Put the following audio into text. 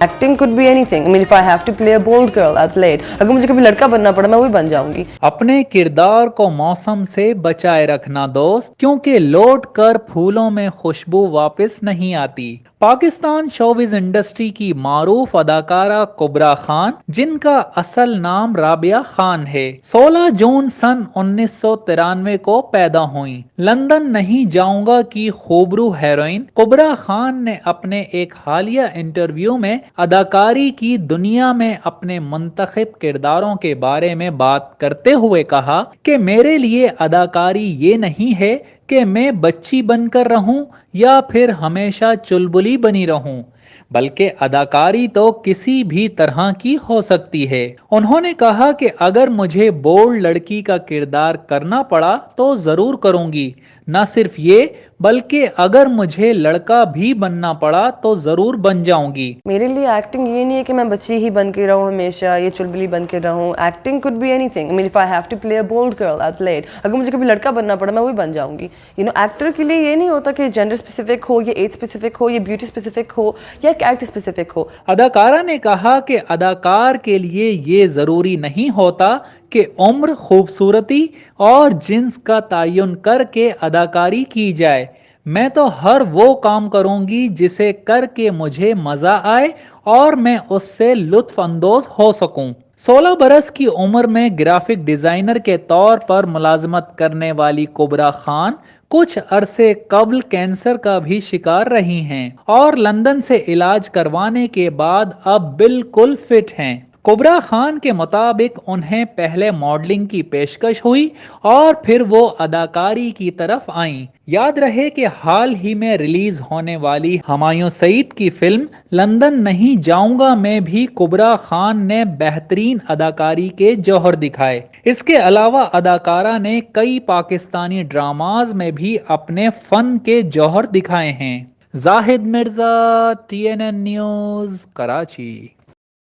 Acting could be anything. I mean, if I have to play a bold girl, I'll play it. अगर मुझे कभी लड़का बनना पड़ा मैं वही बन जाऊंगी. अपने किरदार को मौसम से बचाए रखना दोस्त, क्योंकि लौट कर फूलों में खुशबू वापस नहीं आती। पाकिस्तान शोबिज इंडस्ट्री की मारूफ अदाकारा कुबरा खान, जिनका असल नाम राबिया खान है, 16 जून सन 1993 को पैदा हुई। लंदन नहीं जाऊंगा की खूबरू हेरोइन कुबरा खान ने अपने एक हालिया इंटरव्यू में अदाकारी की दुनिया में अपने मुंतखब किरदारों के बारे में बात करते हुए कहा कि मेरे लिए अदाकारी ये नहीं है कि मैं बच्ची बनकर रहूं या फिर हमेशा चुलबुली बनी रहूं, बल्कि अदाकारी तो किसी भी तरह की हो सकती है। उन्होंने कहा कि अगर मुझे बोल्ड लड़की का किरदार करना पड़ा तो जरूर करूंगी, न सिर्फ ये बल्कि अगर मुझे लड़का भी बनना पड़ा तो जरूर बन जाऊंगी। मेरे लिए एक्टिंग ये नहीं है कि मैं बच्ची ही बन के रहूं हमेशा, ये चुलबुली बन के रहूं. Acting could be anything. I mean, if I have to play a bold girl, I'll play it. अगर मुझे कभी लड़का बनना पड़ा मैं वही बन जाऊंगी. You know, एक्टर के लिए ये नहीं होता कि जेंडर स्पेसिफिक हो, ये एज स्पेसिफिक हो, ये ब्यूटी स्पेसिफिक हो या कैरेक्टर स्पेसिफिक हो. अदाकारा ने कहा कि अदाकार के लिए ये जरूरी नहीं होता कि उम्र, खूबसूरती और जिन्स का तयन करके अदाकारी की जाए। मैं तो हर वो काम करूंगी जिसे करके मुझे मजा आए और मैं उससे लुत्फ अंदोज हो सकूं। 16 बरस की उम्र में ग्राफिक डिजाइनर के तौर पर मुलाजमत करने वाली कुबरा खान कुछ अरसे कबल कैंसर का भी शिकार रही हैं और लंदन से इलाज करवाने के बाद अब बिल्कुल फिट हैं। कुबरा खान के मुताबिक उन्हें पहले मॉडलिंग की पेशकश हुई और फिर वो अदाकारी की तरफ आईं। याद रहे कि हाल ही में रिलीज होने वाली हुमायूं सईद की फिल्म लंदन नहीं जाऊंगा में भी कुबरा खान ने बेहतरीन अदाकारी के जौहर दिखाए। इसके अलावा अदाकारा ने कई पाकिस्तानी ड्रामाज में भी अपने फन के जौहर दिखाए हैं। Zahid Mirza, TNN news, Karachi.